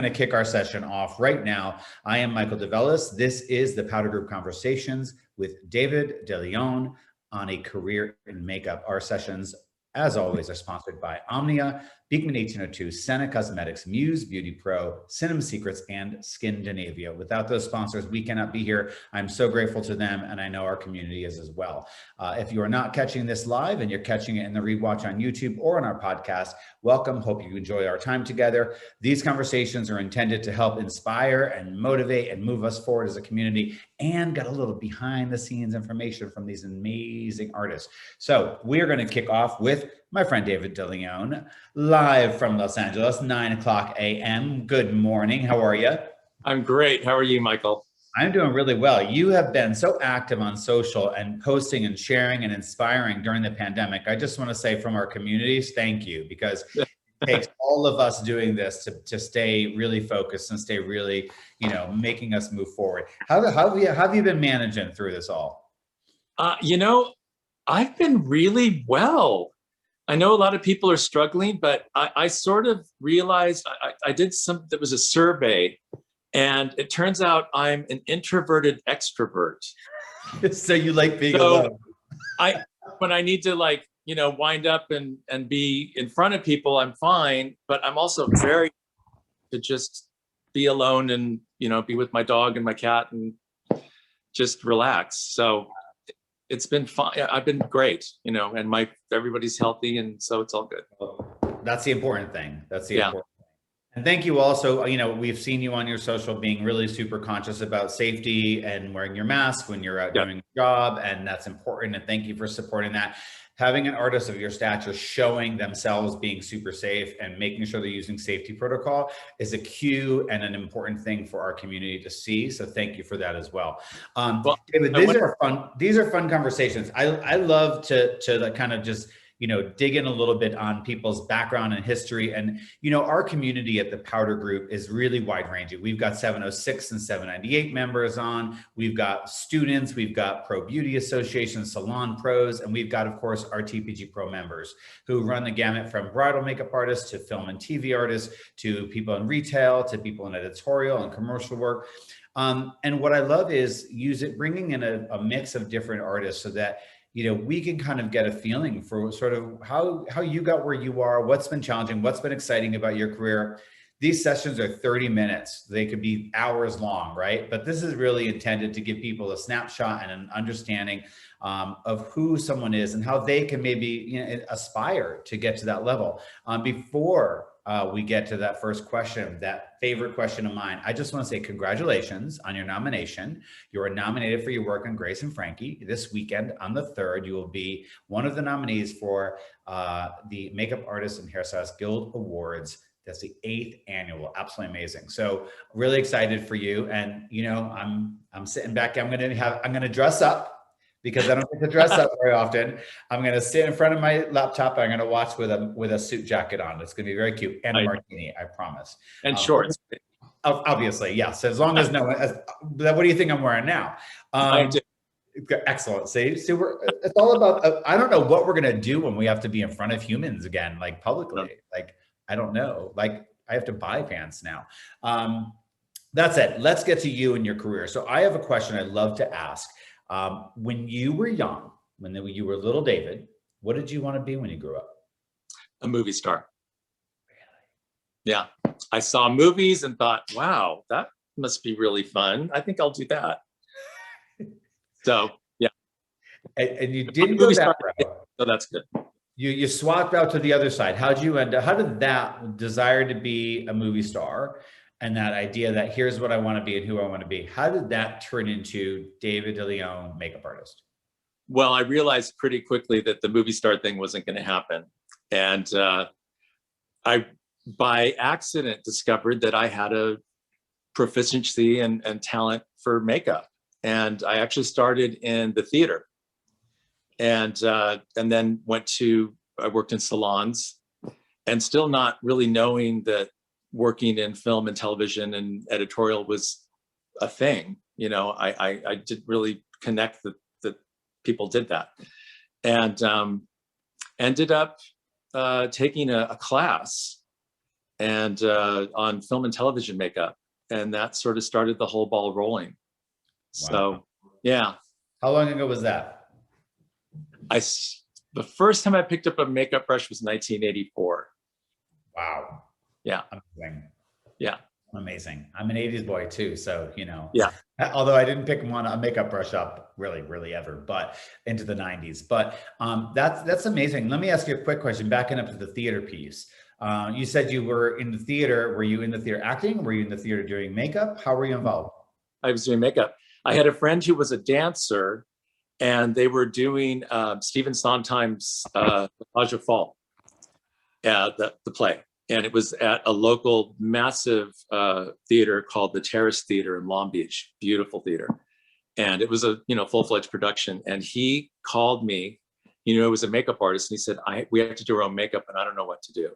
Going to kick our session off right now. I am Michael DeVellis. This is the Powder Group Conversations with David DeLeon on a career in makeup. Our sessions, as always, are sponsored by Omnia, Beekman 1802, Senna Cosmetics, Muse Beauty Pro, Cinema Secrets, and Skin Genevia. Without those sponsors, we cannot be here. I'm so grateful to them, and I know our community is as well. If you are not catching this live and you're catching it in the rewatch on YouTube or on our podcast, welcome. Hope you enjoy our time together. These conversations are intended to help inspire and motivate and move us forward as a community, and got a little behind the scenes information from these amazing artists. So we are going to kick off with my friend David DeLeon, live from Los Angeles, 9 o'clock a.m. Good morning. How are you? I'm great. How are you, Michael? I'm doing really well. You have been so active on social and posting and sharing and inspiring during the pandemic. I just want to say from our communities, thank you, because it takes all of us doing this to stay really focused and stay really, making us move forward. How have you been managing through this all? I've been really well. I know a lot of people are struggling, but I sort of realized I did there was a survey, and it turns out I'm an introverted extrovert. So you like being alone. When I need to wind up and be in front of people, I'm fine, but I'm also very to just be alone and, be with my dog and my cat and just relax. So it's been fun. I've been great, and everybody's healthy, and so it's all good. That's the important thing. Important thing. And thank you also, we've seen you on your social being really super conscious about safety and wearing your mask when you're out doing your job, and that's important. And thank you for supporting that. Having an artist of your stature showing themselves being super safe and making sure they're using safety protocol is a cue and an important thing for our community to see. So thank you for that as well. David, these are fun conversations. I love to kind of just dig in a little bit on people's background and history. And, our community at the Powder Group is really wide ranging. We've got 706 and 798 members on, we've got students, we've got Pro Beauty Association, Salon Pros, and we've got, of course, our TPG Pro members who run the gamut from bridal makeup artists to film and TV artists, to people in retail, to people in editorial and commercial work. And what I love is bringing in a mix of different artists so that we can kind of get a feeling for sort of how you got where you are, what's been challenging, what's been exciting about your career. These sessions are 30 minutes. They could be hours long, right? But this is really intended to give people a snapshot and an understanding of who someone is and how they can maybe aspire to get to that level. Before we get to that first question, that favorite question of mine, I just want to say congratulations on your nomination. You are nominated for your work on Grace and Frankie. This weekend on the 3rd, you will be one of the nominees for the Makeup Artists and Hairstylists Guild Awards. That's the 8th annual. Absolutely amazing. So really excited for you. And I'm sitting back. I'm gonna dress up, because I don't get to dress up very often. I'm going to sit in front of my laptop. I'm going to watch with a suit jacket on. It's going to be very cute. And a martini, I promise. And shorts. Obviously, yes. As long as no one, what do you think I'm wearing now? I do. Excellent. See, it's all about, I don't know what we're going to do when we have to be in front of humans again, like publicly. Like, I don't know. Like, I have to buy pants now. That's it. Let's get to you and your career. So I have a question I'd love to ask. When you were young, when you were little David, what did you want to be when you grew up? A movie star. Really? Yeah. I saw movies and thought, wow, that must be really fun. I think I'll do that. So, yeah. And you didn't go that route. So that's good. You swapped out to the other side. How did that desire to be a movie star and that idea that here's what I want to be and who I want to be, how did that turn into David DeLeon, makeup artist? Well, I realized pretty quickly that the movie star thing wasn't going to happen. And I, by accident, discovered that I had a proficiency and talent for makeup. And I actually started in the theater. And then I worked in salons, and still not really knowing that working in film and television and editorial was a thing. I didn't really connect that people did that. And ended up taking a class and on film and television makeup. And that sort of started the whole ball rolling. So, Wow. yeah. How long ago was that? The first time I picked up a makeup brush was 1984. Wow. Yeah. Amazing. Yeah. Amazing. I'm an 80s boy too. So, you know, Yeah. although I didn't pick one a makeup brush up really ever, but into the 90s. But that's amazing. Let me ask you a quick question, backing up to the theater piece. You said you were in the theater. Were you in the theater acting? Were you in the theater doing makeup? How were you involved? I was doing makeup. I had a friend who was a dancer, and they were doing Stephen Sondheim's Age of Fall, the play. And it was at a local massive theater called the Terrace Theater in Long Beach, beautiful theater. And it was a full-fledged production. And he called me, it was a makeup artist, and he said, we have to do our own makeup, and I don't know what to do.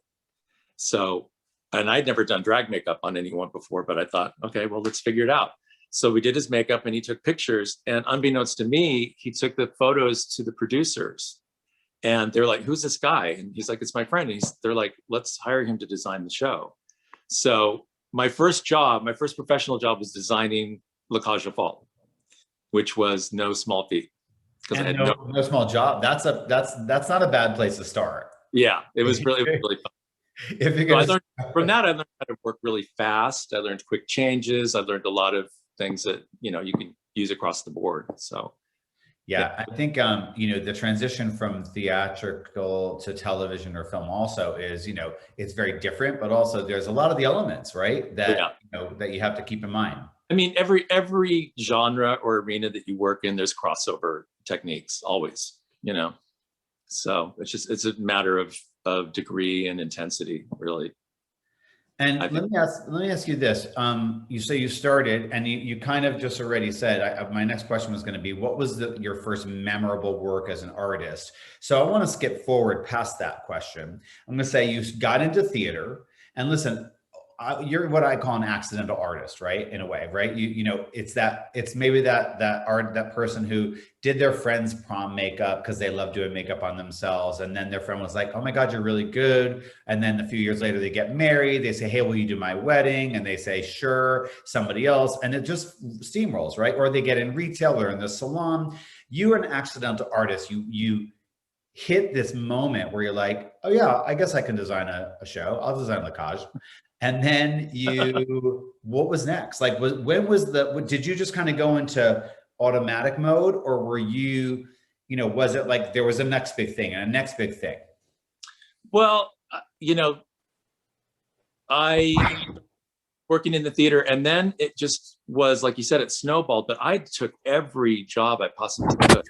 So, and I'd never done drag makeup on anyone before, but I thought, okay, well, let's figure it out. So we did his makeup, and he took pictures, and unbeknownst to me, he took the photos to the producers. And they're like, who's this guy? And he's like, it's my friend. And they're like, let's hire him to design the show. So my first professional job was designing La Cage aux Folles, which was no small feat. Because I had no small job. That's not a bad place to start. Yeah, it was really fun. From that, I learned how to work really fast. I learned quick changes. I learned a lot of things that you can use across the board. So. Yeah, I think, the transition from theatrical to television or film also is, it's very different, but also there's a lot of the elements, right? That, that you have to keep in mind. I mean, every genre or arena that you work in, there's crossover techniques always, so it's a matter of degree and intensity, really. And let me ask you this. You say you started, and you kind of just already said, my next question was going to be, what was your first memorable work as an artist? So I want to skip forward past that question. I'm going to say you got into theater, and listen, you're what I call an accidental artist, right? In a way, right? It's maybe that person who did their friend's prom makeup because they love doing makeup on themselves. And then their friend was like, oh my God, you're really good. And then a few years later they get married. They say, hey, will you do my wedding? And they say, sure, somebody else. And it just steamrolls, right? Or they get in retail or in the salon. You're an accidental artist. You hit this moment where you're like, oh yeah, I guess I can design a show. I'll design La Cage. And then what was next? Like, did you just kind of go into automatic mode, or were you, was it like there was a next big thing and a next big thing? Well, I working in the theater, and then it just was, like you said, it snowballed, but I took every job I possibly could.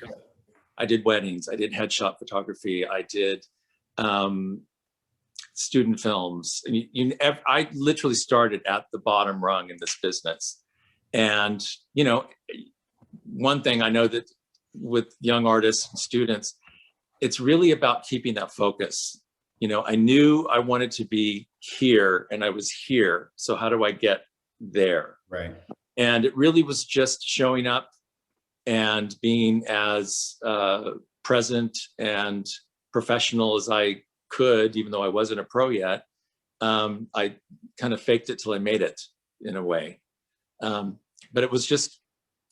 I did weddings, I did headshot photography, I did, student films. I literally started at the bottom rung in this business. And, one thing I know that with young artists and students, it's really about keeping that focus. I knew I wanted to be here, and I was here. So how do I get there? Right. And it really was just showing up and being as present and professional as I could, even though I wasn't a pro yet. I kind of faked it till I made it, in a way. But it was just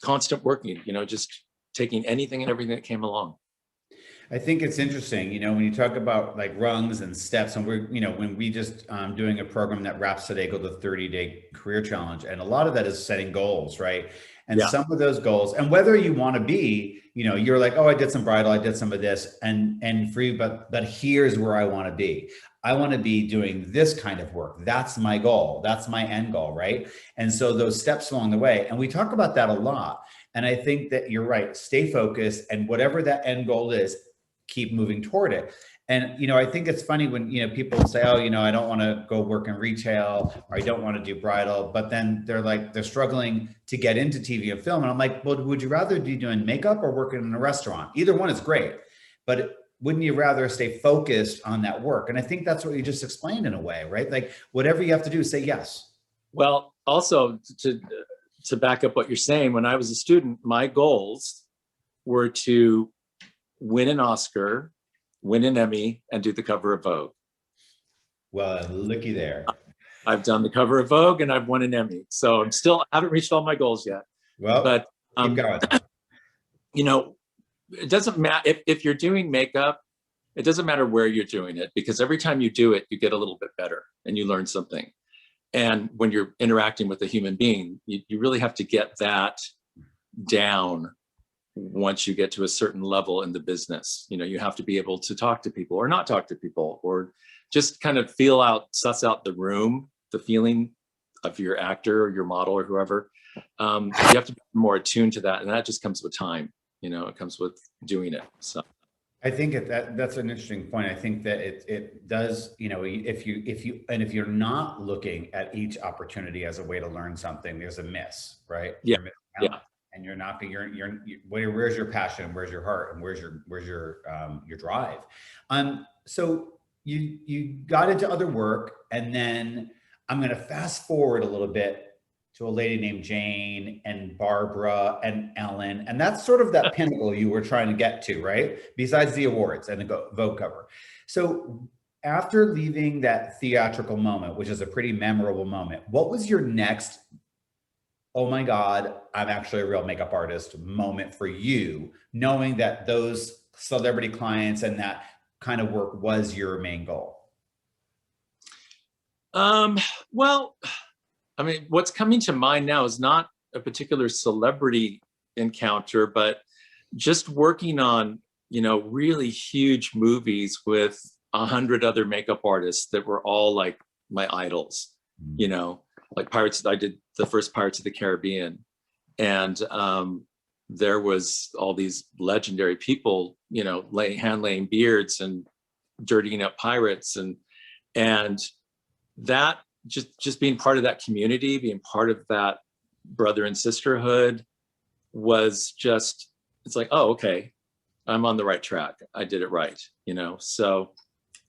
constant working, just taking anything and everything that came along. I think it's interesting, when you talk about like rungs and steps, and we're, when we just doing a program that wraps today called the 30-day career challenge. And a lot of that is setting goals, right? And some of those goals, and whether you want to be, you're like, oh, I did some bridal, I did some of this and free, but here's where I want to be. I want to be doing this kind of work. That's my goal. That's my end goal, right? And so those steps along the way, and we talk about that a lot. And I think that you're right. Stay focused, and whatever that end goal is, keep moving toward it. And, I think it's funny when, people say, oh, I don't want to go work in retail, or I don't want to do bridal, but then they're struggling to get into TV and film. And I'm like, well, would you rather be doing makeup or working in a restaurant? Either one is great, but wouldn't you rather stay focused on that work? And I think that's what you just explained in a way, right? Like whatever you have to do, say yes. Well, also to back up what you're saying, when I was a student, my goals were to win an Oscar, win an Emmy, and do the cover of Vogue. Well, looky there. I've done the cover of Vogue and I've won an Emmy. So I haven't reached all my goals yet. Well, But, keep going. you know, it doesn't matter if you're doing makeup, it doesn't matter where you're doing it, because every time you do it, you get a little bit better and you learn something. And when you're interacting with a human being, you really have to get that down once you get to a certain level in the business. You know, you have to be able to talk to people or not talk to people, or just kind of suss out the room, the feeling of your actor or your model or whoever. You have to be more attuned to that. And that just comes with time. You know, it comes with doing it. So I think that's an interesting point. I think that it does, you know, if you're not looking at each opportunity as a way to learn something, there's a miss, right? Yeah. Yeah. And where's your passion? Where's your heart? And where's your drive? So you got into other work, and then I'm going to fast forward a little bit to a lady named Jane and Barbara and Ellen. And that's sort of that pinnacle you were trying to get to, right? Besides the awards and the Vogue cover. So after leaving that theatrical moment, which is a pretty memorable moment, what was your next, oh my God, I'm actually a real makeup artist moment for you, knowing that those celebrity clients and that kind of work was your main goal? Well, I mean, what's coming to mind now is not a particular celebrity encounter, but just working on, you know, really huge movies with 100 other makeup artists that were all like my idols, you know, like Pirates. I did the first Pirates of the Caribbean, and there was all these legendary people, you know, hand laying beards and dirtying up pirates, and that just being part of that community, being part of that brother and sisterhood was just, it's like, oh, okay, I'm on the right track. I did it right, you know? So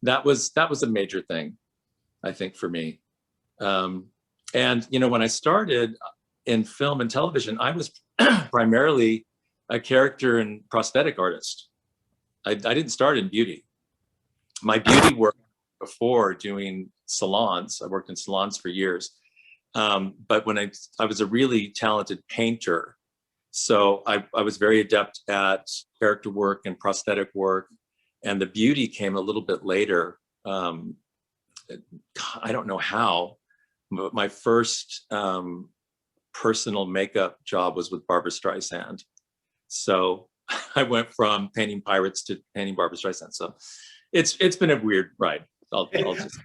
that was a major thing, I think, for me. And, you know, when I started in film and television, I was primarily a character and prosthetic artist. I didn't start in beauty. My beauty work before doing salons, I worked in salons for years. But when I was a really talented painter, so I was very adept at character work and prosthetic work, and the beauty came a little bit later. I don't know how, but my first personal makeup job was with Barbra Streisand. So I went from painting pirates to painting Barbra Streisand. So it's been a weird ride. I'll just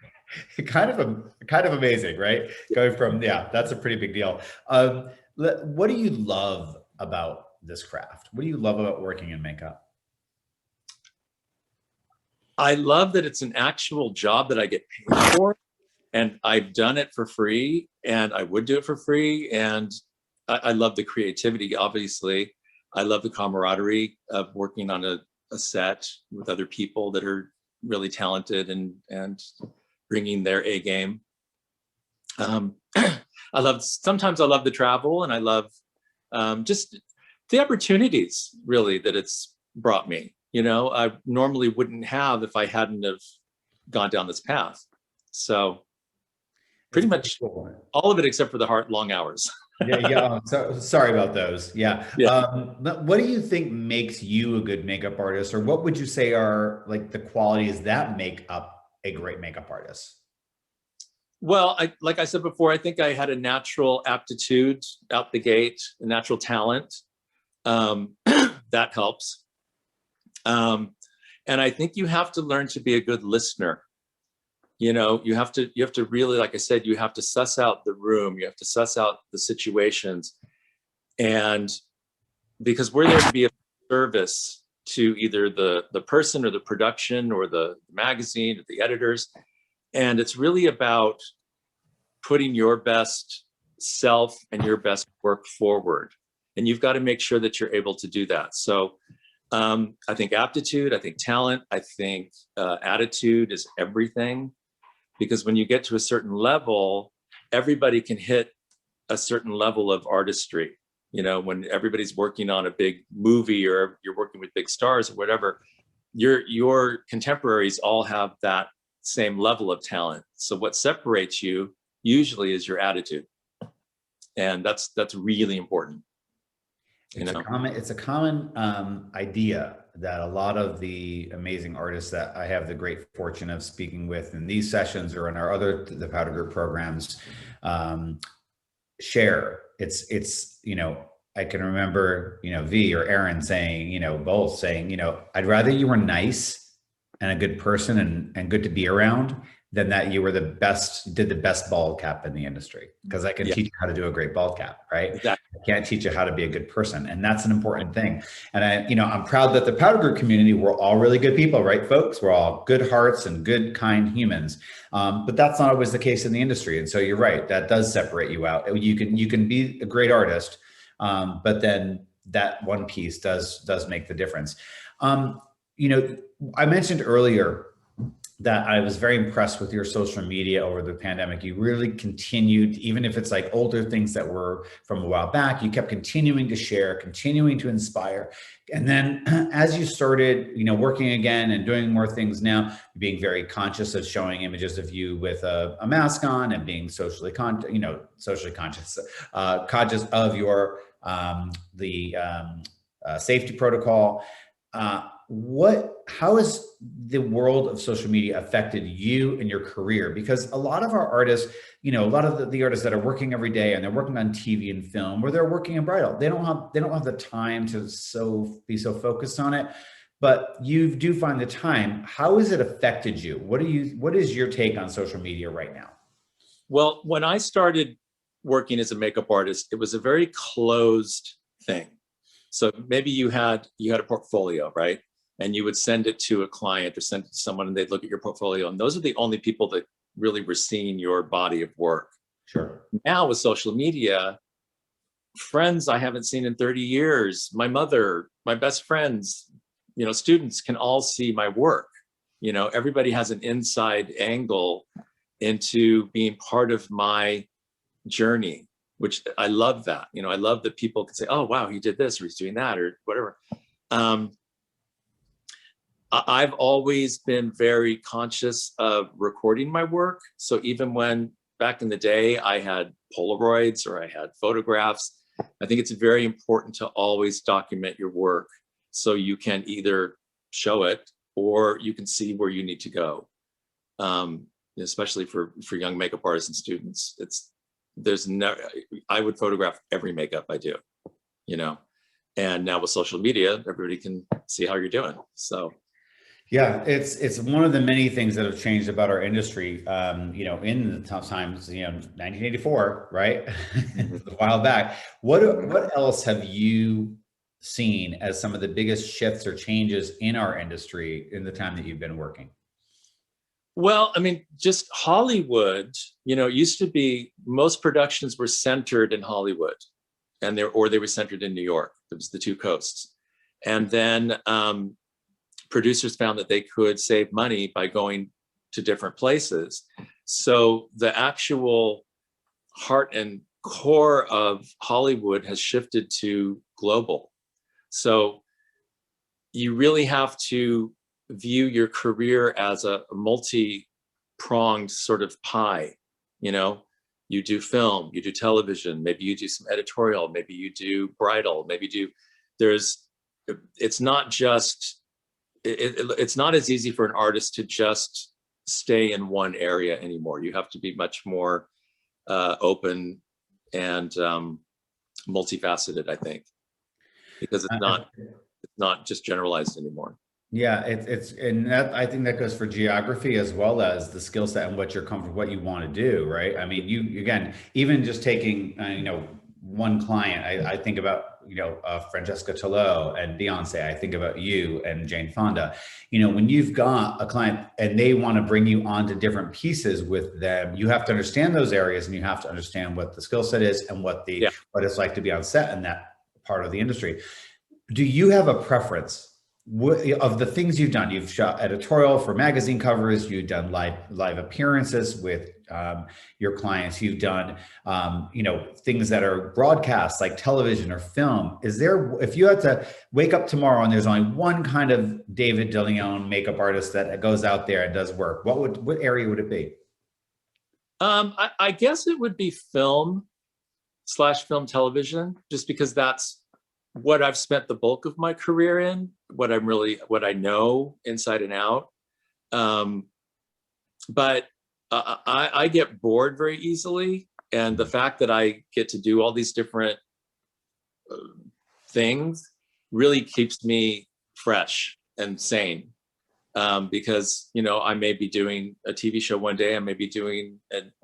kind of amazing, right? Going from, yeah, that's a pretty big deal. What do you love about this craft? What do you love about working in makeup? I love that it's an actual job that I get paid for, and I've done it for free, and I would do it for free. And I love the creativity, obviously. I love the camaraderie of working on a set with other people that are really talented and bringing their A game. Sometimes I love the travel, and I love just the opportunities really that it's brought me. You know, I normally wouldn't have if I hadn't have gone down this path. So pretty much all of it except for the long hours. Yeah. So sorry about those. Yeah. What do you think makes you a good makeup artist, or what would you say are like the qualities that make up a great makeup artist? Well, like I said before, I think I had a natural aptitude out the gate, a natural talent. That helps. And I think you have to learn to be a good listener. You know, you have to really, like I said, you have to suss out the room. You have to suss out the situations. And because we're there to be a service to either the person or the production or the magazine or the editors. And it's really about putting your best self and your best work forward. And you've got to make sure that you're able to do that. So I think aptitude, I think talent, I think attitude is everything. Because when you get to a certain level, everybody can hit a certain level of artistry. You know, when everybody's working on a big movie or you're working with big stars or whatever, your contemporaries all have that same level of talent. So what separates you usually is your attitude. And that's really important. It's a common idea that a lot of the amazing artists that I have the great fortune of speaking with in these sessions or in the Powder Group programs share. It's I can remember V or Aaron saying, both saying, I'd rather you were nice and a good person and good to be around than that you were did the best bald cap in the industry, because I can teach you how to do a great bald cap, right? Exactly. I can't teach you how to be a good person. And that's an important thing. And I'm proud that the Powder Group community, we're all really good people, right, folks? We're all good hearts and good, kind humans. But that's not always the case in the industry. And so you're right, that does separate you out. You can be a great artist, but then that one piece does make the difference. I mentioned earlier that I was very impressed with your social media over the pandemic. You really continued, even if it's like older things that were from a while back, you kept continuing to share, continuing to inspire. And then as you started, working again and doing more things now, being very conscious of showing images of you with a mask on and being socially conscious, conscious of your safety protocol. How has the world of social media affected you and your career? Because a lot of our artists, a lot of the artists that are working every day and they're working on TV and film, or they're working in bridal, they don't have the time to be so focused on it. But you do find the time. How has it affected you? What is your take on social media right now? Well, when I started working as a makeup artist, it was a very closed thing. So maybe you had a portfolio, right? And you would send it to a client or send it to someone and they'd look at your portfolio. And those are the only people that really were seeing your body of work. Sure. Now with social media, friends I haven't seen in 30 years, my mother, my best friends, students can all see my work. Everybody has an inside angle into being part of my journey, which I love that. I love that people can say, oh, wow, he did this or he's doing that or whatever. I've always been very conscious of recording my work. So even when back in the day I had Polaroids or I had photographs, I think it's very important to always document your work so you can either show it or you can see where you need to go. Especially for young makeup artists and students, I would photograph every makeup I do, and now with social media, everybody can see how you're doing. So. Yeah, it's one of the many things that have changed about our industry. In the tough times, 1984, right? A while back. What else have you seen as some of the biggest shifts or changes in our industry in the time that you've been working? Well, just Hollywood, used to be most productions were centered in Hollywood and they were centered in New York. It was the two coasts. And then producers found that they could save money by going to different places. So the actual heart and core of Hollywood has shifted to global. So you really have to view your career as a multi-pronged sort of pie. You do film, you do television, maybe you do some editorial, maybe you do bridal, it's not just, it's not as easy for an artist to just stay in one area anymore. You have to be much more open and multifaceted, I think, because it's not just generalized anymore. Yeah, and that, I think that goes for geography as well as the skill set and what you're comfortable, what you want to do, right? You again, even just taking one client, I think about Francesca Tillot and Beyonce. I think about you and Jane Fonda. When you've got a client and they want to bring you onto different pieces with them, you have to understand those areas and you have to understand what the skill set is and what it's like to be on set in that part of the industry. Do you have a preference of the things you've done? You've shot editorial for magazine covers, you've done live appearances with your clients, you've done things that are broadcast like television or film. If you had to wake up tomorrow and there's only one kind of David DeLeon makeup artist that goes out there and does work, what area would it be? I guess it would be film/film television, just because that's what I've spent the bulk of my career in, what I know inside and out. But I get bored very easily. And the fact that I get to do all these different things really keeps me fresh and sane. Because, I may be doing a TV show one day, I may be doing,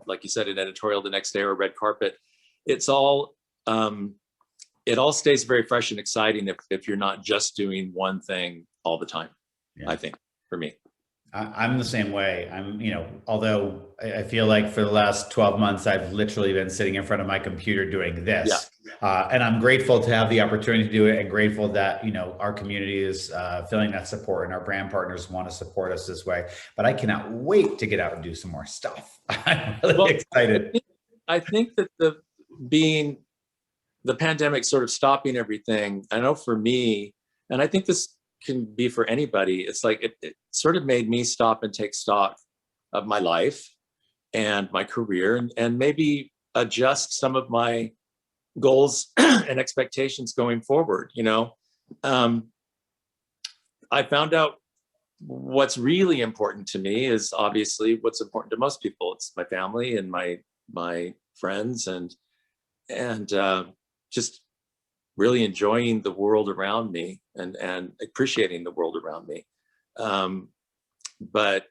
like you said, an editorial the next day, or a red carpet. It's all, it all stays very fresh and exciting if you're not just doing one thing all the time. Yeah. I think, for me. I'm the same way. Although I feel like for the last 12 months, I've literally been sitting in front of my computer doing this. Yeah. And I'm grateful to have the opportunity to do it, and grateful that, our community is feeling that support, and our brand partners want to support us this way. But I cannot wait to get out and do some more stuff. I'm really excited. I think that the pandemic sort of stopping everything, I know for me, and I think this can be for anybody, it's like it sort of made me stop and take stock of my life and my career, and maybe adjust some of my goals and expectations going forward. I found out what's really important to me is obviously what's important to most people. It's my family and my friends, and just really enjoying the world around me and appreciating the world around me. But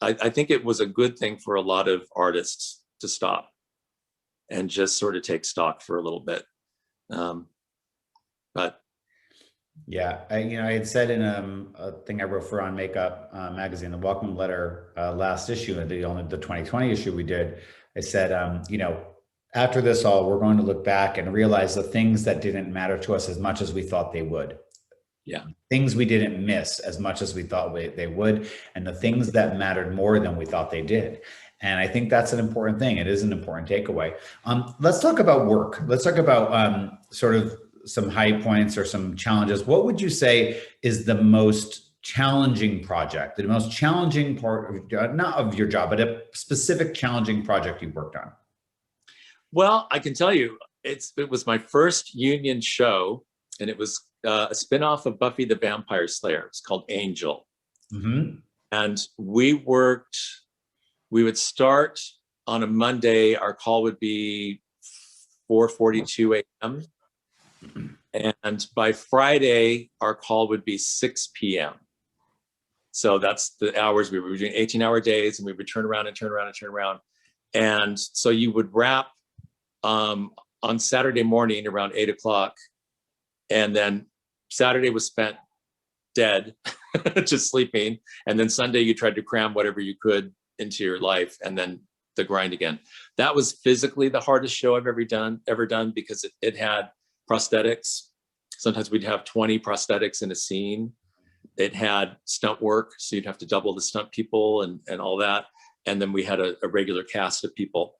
I think it was a good thing for a lot of artists to stop and just sort of take stock for a little bit. But yeah, I had said in a thing I wrote for On Makeup magazine, the welcome letter last issue, and the 2020 issue we did, I said, after this all, we're going to look back and realize the things that didn't matter to us as much as we thought they would. Yeah. Things we didn't miss as much as we thought they would, and the things that mattered more than we thought they did. And I think that's an important thing. It is an important takeaway. Let's talk about work. Let's talk about sort of some high points or some challenges. What would you say is the most challenging project, the most challenging part of, not of your job, but a specific challenging project you've worked on? Well, I can tell you, it was my first union show, and it was a spinoff of Buffy the Vampire Slayer. It's called Angel. Mm-hmm. And we would start on a Monday. Our call would be 4:42 a.m. And by Friday, our call would be 6 p.m. So that's the hours we were doing, 18-hour days, and we would turn around and turn around and turn around. And so you would wrap on Saturday morning around 8 o'clock. And then Saturday was spent dead, just sleeping. And then Sunday you tried to cram whatever you could into your life, and then the grind again. That was physically the hardest show I've ever done because it had prosthetics. Sometimes we'd have 20 prosthetics in a scene. It had stunt work, so you'd have to double the stunt people and all that. And then we had a regular cast of people.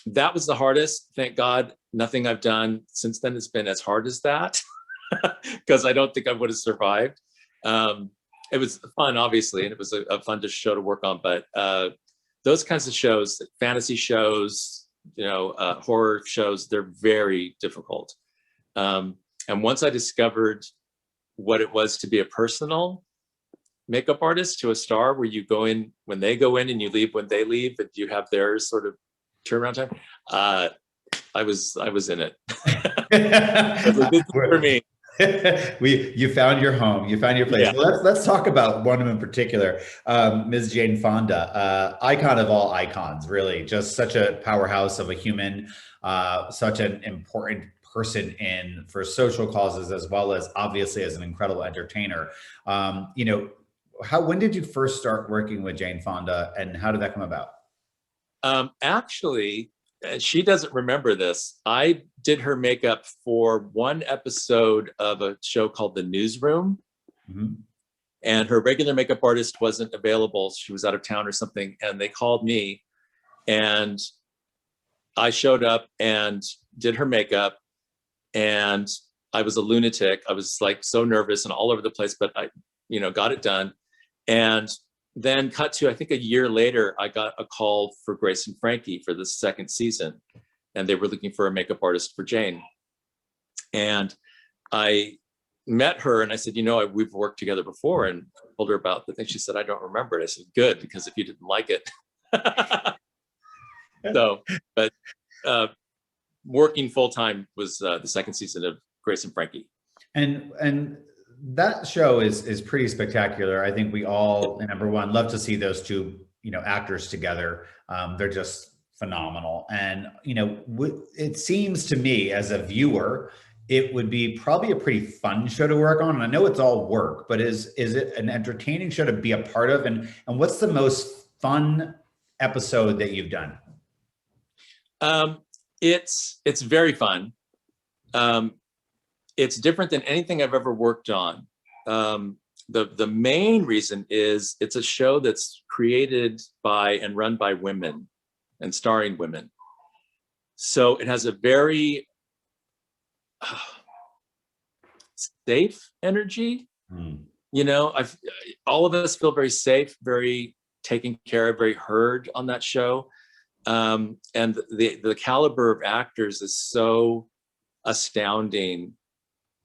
That was the hardest. Thank God, nothing I've done since then has been as hard as that, because I don't think I would have survived. It was fun, obviously, and it was a fun show to work on. But those kinds of shows, fantasy shows, horror shows, they're very difficult. And once I discovered what it was to be a personal makeup artist to a star, where you go in when they go in and you leave when they leave, and you have their sort of turnaround time, I was in it. This is for me. You found your home, you found your place. Yeah. Well, let's talk about one in particular, Ms. Jane Fonda, icon of all icons, really, just such a powerhouse of a human, such an important person for social causes, as well as obviously as an incredible entertainer. When did you first start working with Jane Fonda, and how did that come about? Actually, she doesn't remember this. I did her makeup for one episode of a show called The Newsroom. Mm-hmm. And her regular makeup artist wasn't available. She was out of town or something. And they called me, and I showed up and did her makeup. And I was a lunatic. I was like so nervous and all over the place, but I, got it done. And then cut to, I think a year later, I got a call for Grace and Frankie for the second season, and they were looking for a makeup artist for Jane. And I met her and I said, we've worked together before, and I told her about the thing. She said, I don't remember it. I said, good, because if you didn't like it. So, but working full time was the second season of Grace and Frankie. And that show is pretty spectacular. I think we all, number one, love to see those two, actors together. They're just phenomenal. And, it seems to me as a viewer, it would be probably a pretty fun show to work on. And I know it's all work, but is it an entertaining show to be a part of? And what's the most fun episode that you've done? It's very fun. It's different than anything I've ever worked on. The main reason is it's a show that's created by and run by women and starring women. So it has a very safe energy. All of us feel very safe, very taken care of, very heard on that show. And the caliber of actors is so astounding.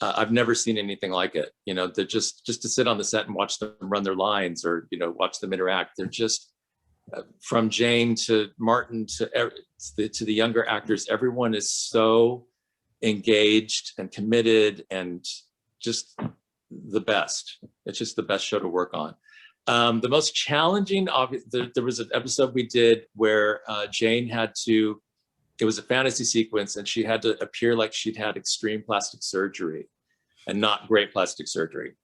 I've never seen anything like it. They're just to sit on the set and watch them run their lines, or watch them interact. They're just from Jane to Martin to the younger actors. Everyone is so engaged and committed, and just the best. It's just the best show to work on. The most challenging, there was an episode we did where Jane it was a fantasy sequence, and she had to appear like she'd had extreme plastic surgery and not great plastic surgery.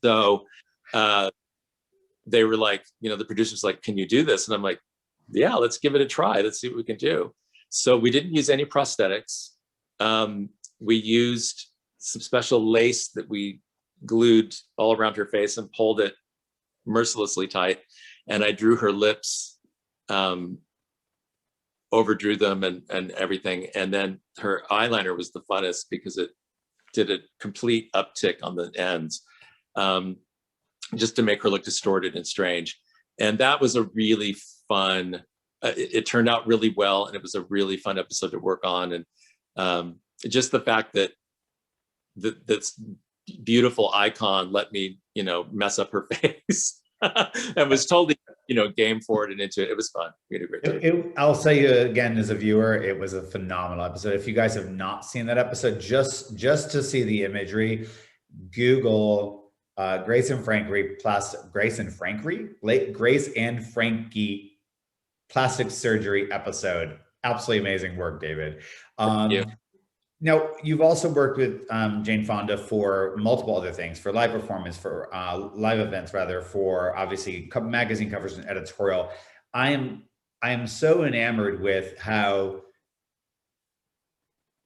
So they were like, the producer's like, can you do this? And I'm like, yeah, let's give it a try. Let's see what we can do. So we didn't use any prosthetics. We used some special lace that we glued all around her face and pulled it mercilessly tight. And I drew her lips, overdrew them and everything. And then her eyeliner was the funnest because it did a complete uptick on the ends, just to make her look distorted and strange. And that was a really fun, it turned out really well. And it was a really fun episode to work on. And just the fact that this beautiful icon let me, mess up her face and was totally, game for it and into it. It was fun. We had a great time. I'll say you again, as a viewer, it was a phenomenal episode. If you guys have not seen that episode, just to see the imagery, Google Grace and Frankie plastic surgery episode. Absolutely amazing work, David. Thank you. Now, you've also worked with Jane Fonda for multiple other things, for live performance, for live events, rather, for obviously magazine covers and editorial. I am so enamored with how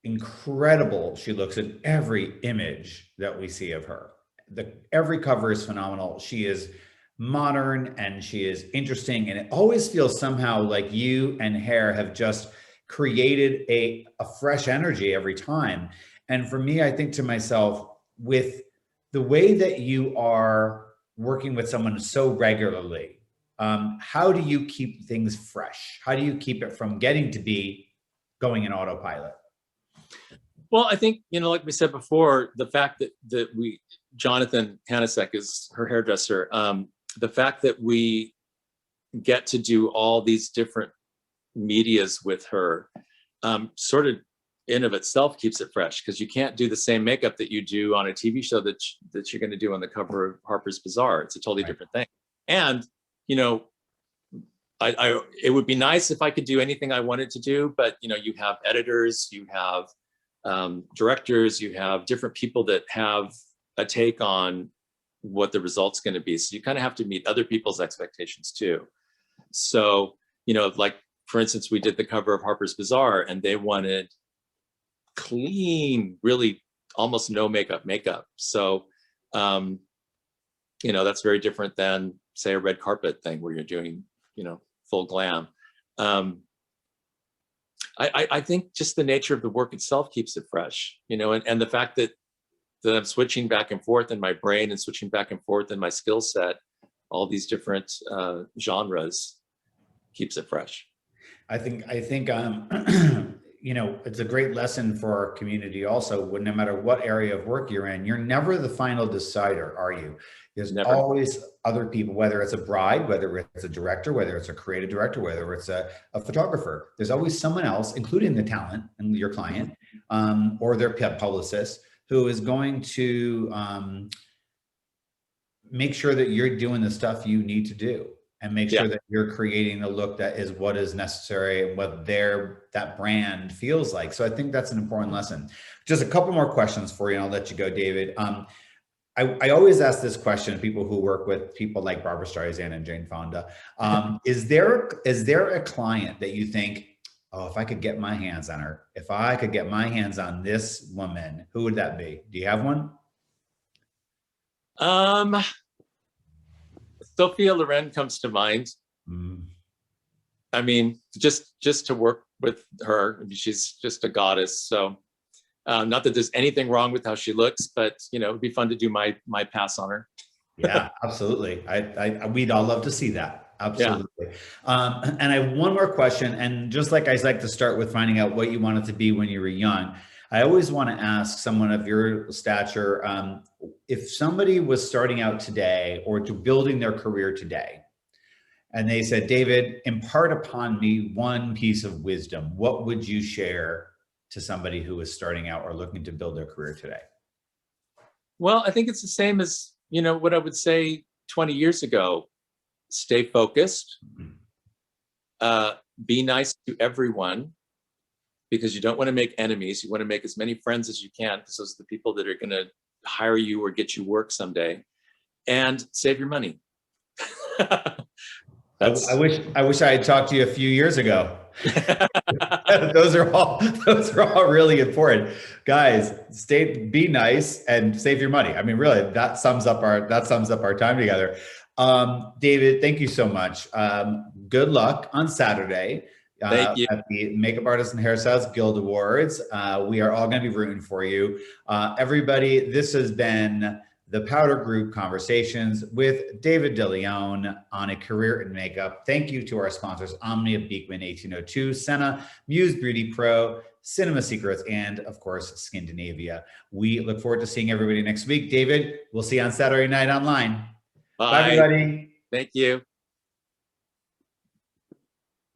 incredible she looks in every image that we see of her. Every cover is phenomenal. She is modern and she is interesting, and it always feels somehow like you and hair have just created a fresh energy every time. And for me, I think to myself, with the way that you are working with someone so regularly, how do you keep things fresh? How do you keep it from getting to be going in autopilot? Well, I think, like we said before, the fact that Jonathan Hanasek is her hairdresser, the fact that we get to do all these different medias with her sort of in of itself keeps it fresh, because you can't do the same makeup that you do on a TV show that you're going to do on the cover of Harper's Bazaar. It's a totally different thing. And it would be nice if I could do anything I wanted to do, but you have editors, you have directors, you have different people that have a take on what the result's going to be. So you kind of have to meet other people's expectations too. So like, for instance, we did the cover of Harper's Bazaar and they wanted clean, really almost no makeup. So, that's very different than, say, a red carpet thing where you're doing, full glam. I think just the nature of the work itself keeps it fresh, and the fact that I'm switching back and forth in my brain and switching back and forth in my skill set all these different genres keeps it fresh. I think you know, it's a great lesson for our community also. No matter what area of work you're in, you're never the final decider, are you? There's Never. always other people, whether it's a bride, whether it's a director, whether it's a creative director, whether it's a photographer. There's always someone else, including the talent and your client, or their publicist, who is going to make sure that you're doing the stuff you need to do, and make sure that you're creating the look that is what is necessary and what that brand feels like. So I think that's an important lesson. Just a couple more questions for you, and I'll let you go, David. I always ask this question to people who work with people like Barbra Streisand and Jane Fonda. Is there a client that you think, oh, if I could get my hands on her, if I could get my hands on this woman, who would that be? Do you have one? Sophia Loren comes to mind. I mean, just to work with her, I mean, she's just a goddess. So not that there's anything wrong with how she looks, but you know, it'd be fun to do my pass on her. Yeah, absolutely. We'd all love to see that. Absolutely. Yeah. And I have one more question. And just like I like to start with finding out what you wanted to be when you were young, I always want to ask someone of your stature, if somebody was starting out today or building their career today, and they said, David, impart upon me one piece of wisdom, what would you share to somebody who is starting out or looking to build their career today? Well, I think it's the same as, you know, what I would say 20 years ago. Stay focused, be nice to everyone, because you don't want to make enemies. You want to make as many friends as you can, because those are the people that are going to hire you or get you work someday. And save your money. I wish I had talked to you a few years ago. Those are all really important, guys. Be nice and save your money. I mean, really, that sums up our time together. David, thank you so much. Good luck on Saturday at the Makeup Artists and Hairstylists Guild Awards. We are all going to be rooting for you. Everybody, this has been the Powder Group Conversations with David DeLeon on a career in makeup. Thank you to our sponsors, Omnia, Beekman 1802, Senna, Muse Beauty Pro, Cinema Secrets, and of course, Skindinavia. We look forward to seeing everybody next week. David, we'll see you on Saturday night online. Bye, everybody. Thank you.